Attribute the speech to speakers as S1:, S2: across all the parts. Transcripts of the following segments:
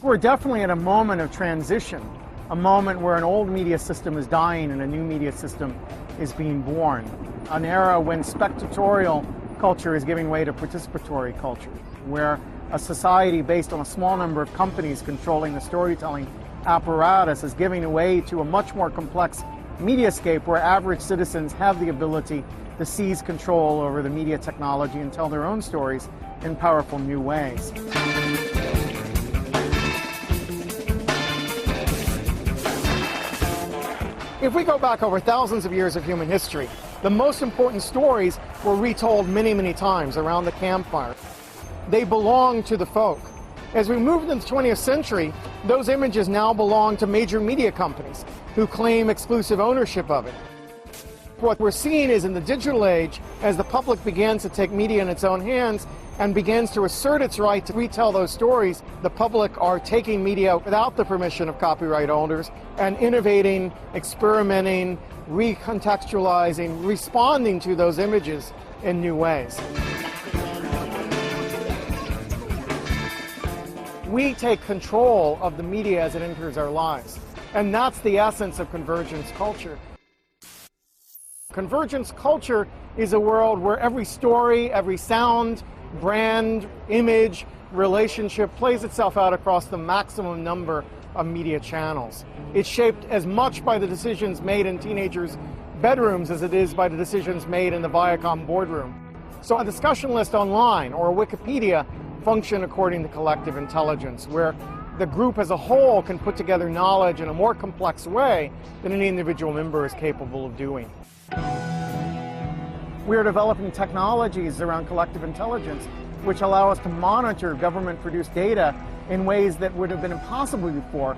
S1: We're definitely at a moment of transition, a moment where an old media system is dying and a new media system is being born. An era when spectatorial culture is giving way to participatory culture, where a society based on a small number of companies controlling the storytelling apparatus is giving way to a much more complex mediascape where average citizens have the ability to seize control over the media technology and tell their own stories in powerful new ways. If we go back over thousands of years of human history, the most important stories were retold many, many times around the campfire. They belong to the folk. As we move into the 20th century, those images now belong to major media companies who claim exclusive ownership of it. What we're seeing is in the digital age, as the public begins to take media in its own hands and begins to assert its right to retell those stories, the public are taking media without the permission of copyright holders and innovating, experimenting, recontextualizing, responding to those images in new ways. We take control of the media as it enters our lives, and that's the essence of convergence culture. Convergence culture is a world where every story, every sound, brand, image, relationship plays itself out across the maximum number of media channels. It's shaped as much by the decisions made in teenagers' bedrooms as it is by the decisions made in the Viacom boardroom. So a discussion list online or a Wikipedia function according to collective intelligence, where the group as a whole can put together knowledge in a more complex way than any individual member is capable of doing. We are developing technologies around collective intelligence which allow us to monitor government-produced data in ways that would have been impossible before.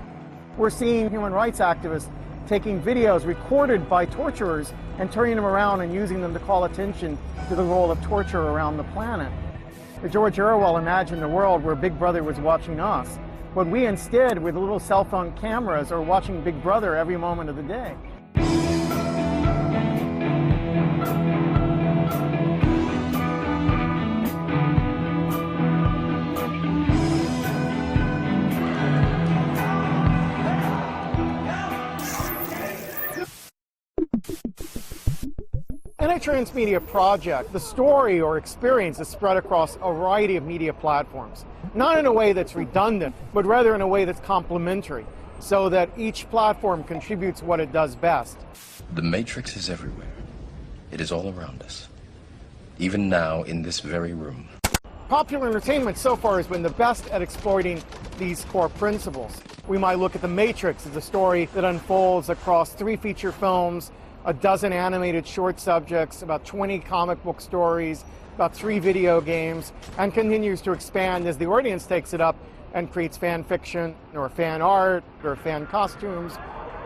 S1: We're seeing human rights activists taking videos recorded by torturers and turning them around and using them to call attention to the role of torture around the planet. George Orwell imagined a world where Big Brother was watching us, but we instead, with little cell phone cameras, are watching Big Brother every moment of the day. In a transmedia project, the story or experience is spread across a variety of media platforms, not in a way that's redundant, but rather in a way that's complementary, so that each platform contributes what it does best.
S2: The Matrix is everywhere. It is all around us, even now in this very room.
S1: Popular entertainment so far has been the best at exploiting these core principles. We might look at The Matrix as a story that unfolds across 3 feature films, a dozen animated short subjects, about 20 comic book stories, about 3 video games, and continues to expand as the audience takes it up and creates fan fiction, or fan art, or fan costumes,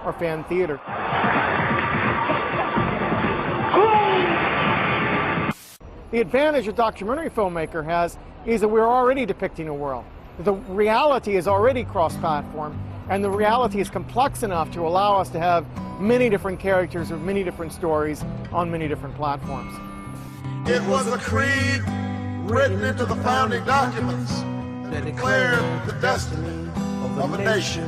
S1: or fan theater. The advantage a documentary filmmaker has is that we're already depicting a world. The reality is already cross-platform, and the reality is complex enough to allow us to have many different characters with many different stories on many different platforms.
S3: It was a creed written into the founding documents that declared the destiny of a nation.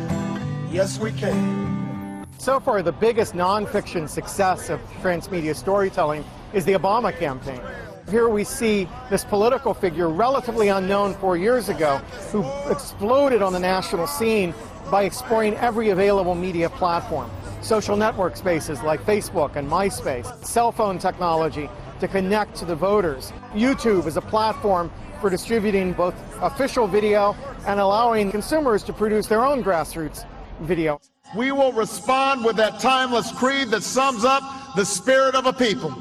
S3: Yes, we can.
S1: So far, the biggest non-fiction success of transmedia storytelling is the Obama campaign. Here we see this political figure, relatively unknown 4 years ago, who exploded on the national scene by exploring every available media platform. Social network spaces like Facebook and MySpace, cell phone technology to connect to the voters. YouTube is a platform for distributing both official video and allowing consumers to produce their own grassroots video.
S3: We will respond with that timeless creed that sums up the spirit of a people.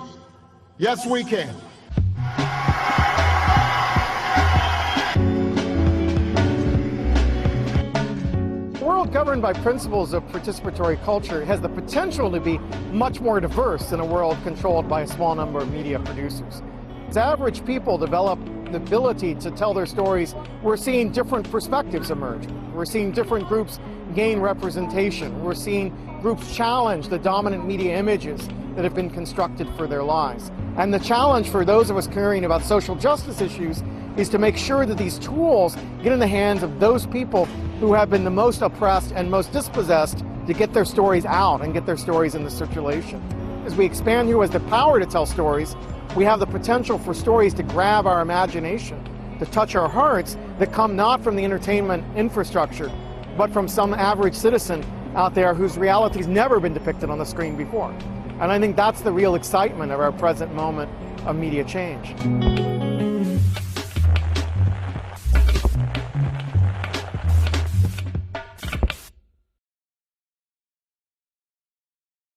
S3: Yes, we can.
S1: A world governed by principles of participatory culture has the potential to be much more diverse than a world controlled by a small number of media producers. As average people develop the ability to tell their stories, we're seeing different perspectives emerge. We're seeing different groups gain representation. We're seeing groups challenge the dominant media images that have been constructed for their lives. And the challenge for those of us caring about social justice issues is to make sure that these tools get in the hands of those people who have been the most oppressed and most dispossessed to get their stories out and get their stories into circulation. As we expand Who Has the Power to Tell Stories, we have the potential for stories to grab our imagination, to touch our hearts, that come not from the entertainment infrastructure, but from some average citizen out there whose reality's never been depicted on the screen before. And I think that's the real excitement of our present moment of media change.